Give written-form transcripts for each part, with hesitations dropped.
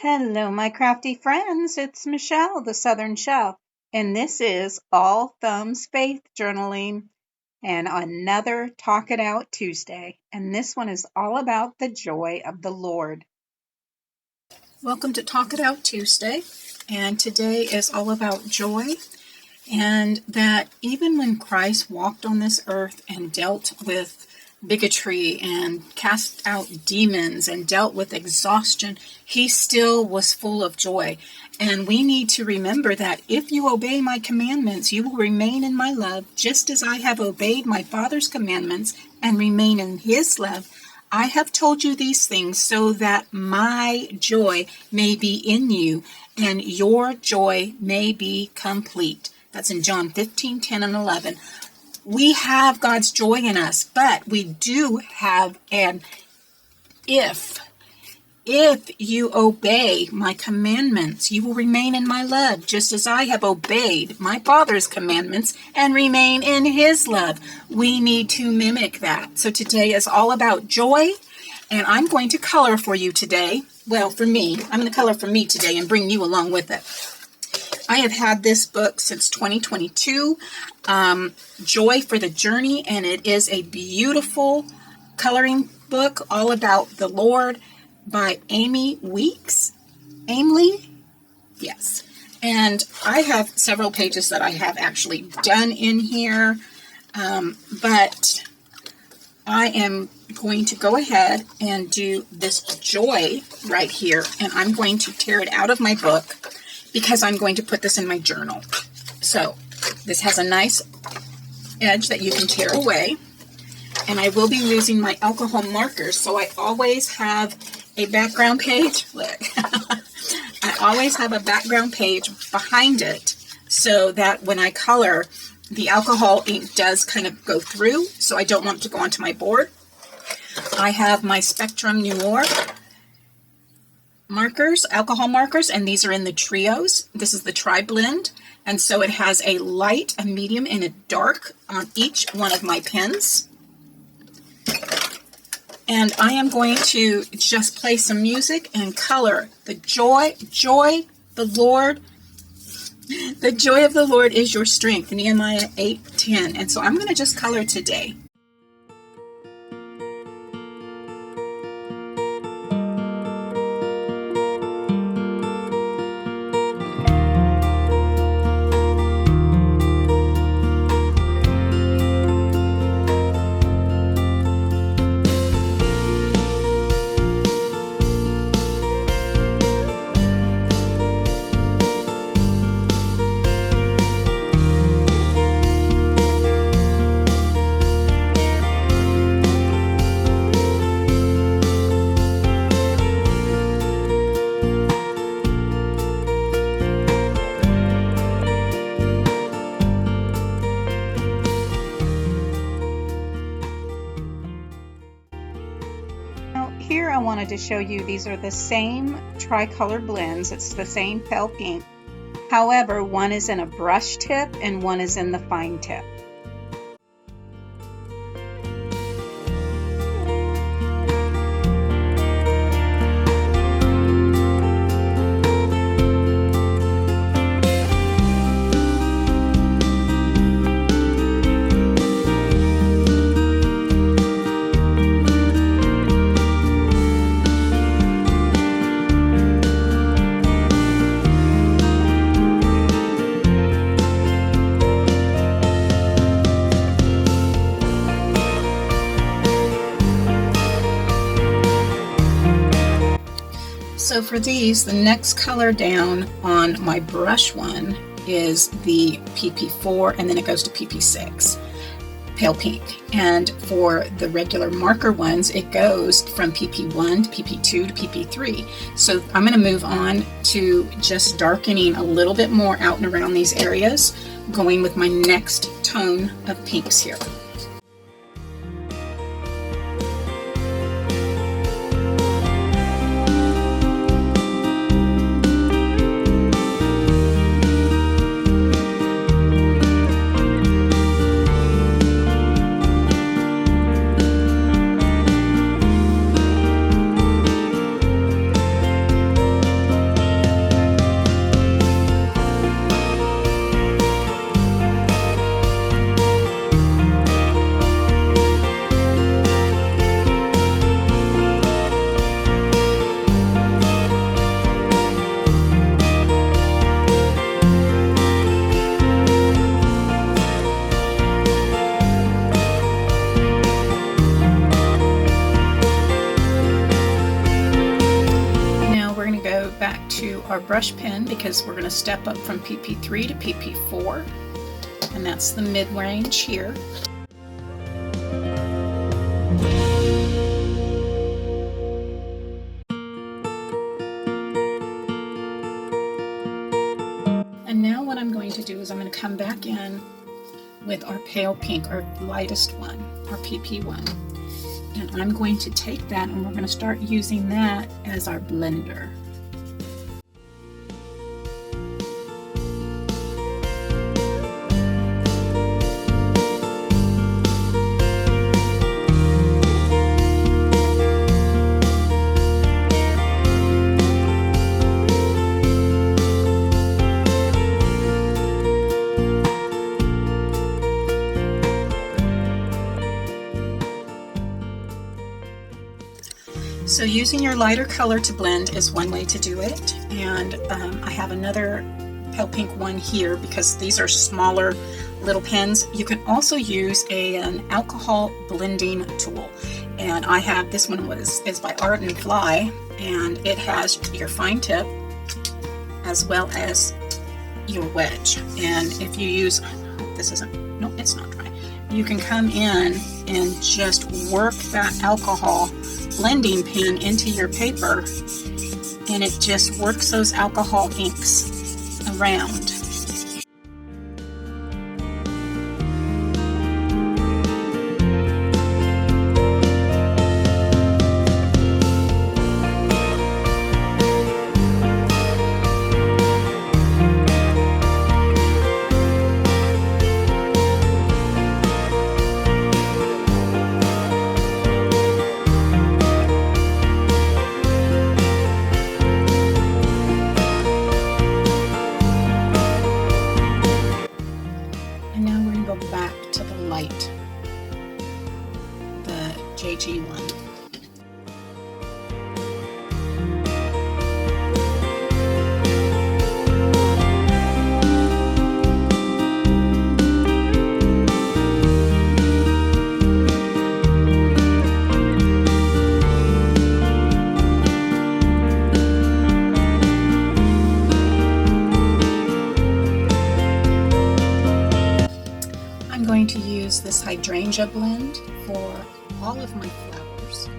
Hello, my crafty friends. It's Michelle, the Southern Chef, and this is All Thumbs Faith Journaling and another Talk It Out Tuesday. And this one is all about the joy of the Lord. Welcome to Talk It Out Tuesday, and today is all about joy, and that even when Christ walked on this earth and dealt with bigotry and cast out demons and dealt with exhaustion, he still was full of joy. And we need to remember that if you obey my commandments, you will remain in my love, just as I have obeyed my Father's commandments and remain in his love. I have told you these things so that my joy may be in you and your joy may be complete. That's in John 15:10 and 11. We have God's joy in us, but we do have an if. If you obey my commandments, you will remain in my love, just as I have obeyed my Father's commandments and remain in his love. We need to mimic that. So today is all about joy, and I'm going to color for you today. Well, for me, I'm going to color for me today and bring you along with it. I have had this book since 2022, Joy for the Journey, and it is a beautiful coloring book all about the Lord by Amy Weeks. Amy? Yes. And I have several pages that I have actually done in here, but I am going to go ahead and do this joy right here, and I'm going to tear it out of my book, because I'm going to put this in my journal. So this has a nice edge that you can tear away. And I will be using my alcohol markers. So I always have a background page. Look, I always have a background page behind it so that when I color, the alcohol ink does kind of go through. So I don't want it to go onto my board. I have my Spectrum Noir markers, alcohol markers, and these are in the trios. This is the tri-blend, and so it has a light, a medium, and a dark on each one of my pens. And I am going to just play some music and color the joy, the Lord. The joy of the Lord is your strength, Nehemiah 8:10. And so I'm going to just color today. Here I wanted to show you these are the same tricolor blends. It's the same pale pink. However, one is in a brush tip and one is in the fine tip. So for these, the next color down on my brush one is the PP4, and then it goes to PP6, pale pink. And for the regular marker ones, it goes from PP1 to PP2 to PP3. So I'm going to move on to just darkening a little bit more out and around these areas, going with my next tone of pinks here. back to our brush pen because we're going to step up from PP3 to PP4, and that's the mid-range here. And now what I'm going to do is I'm going to come back in with our pale pink, our lightest one, our PP1. And I'm going to take that and we're going to start using that as our blender. So using your lighter color to blend is one way to do it, and I have another pale pink one here because these are smaller little pens. You can also use an alcohol blending tool, and I have this one is by Art and Fly, and it has your fine tip as well as your wedge. And if you use, this isn't, no, it's not dry. You can come in and just work that alcohol blending pen into your paper, and it just works those alcohol inks around. Back to the light, the JG one. I'm going to use this hydrangea blend for all of my flowers.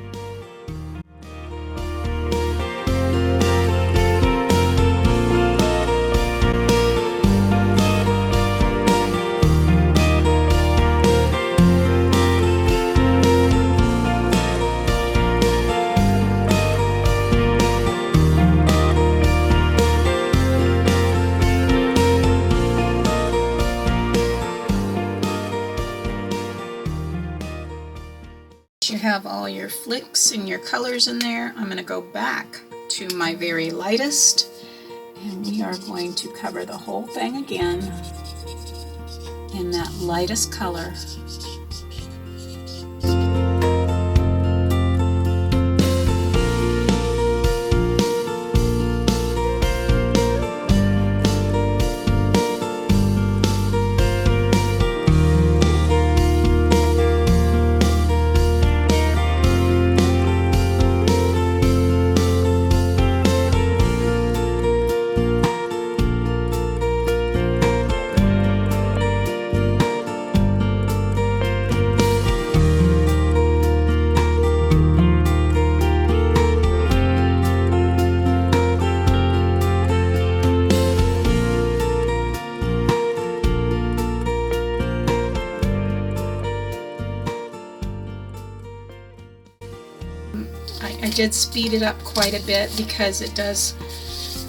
You have all your flicks and your colors in there. I'm going to go back to my very lightest, and we are going to cover the whole thing again in that lightest color. I did speed it up quite a bit because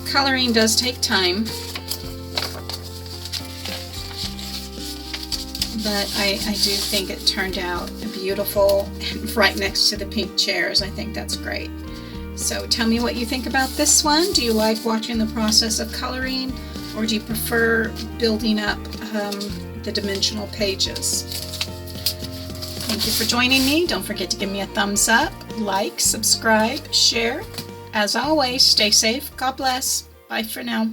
coloring does take time, but I do think it turned out beautiful right next to the pink chairs. I think that's great. So tell me what you think about this one. Do you like watching the process of coloring, or do you prefer building up the dimensional pages? Thank you for joining me. Don't forget to give me a thumbs up, like, subscribe, share. As always, stay safe. God bless. Bye for now.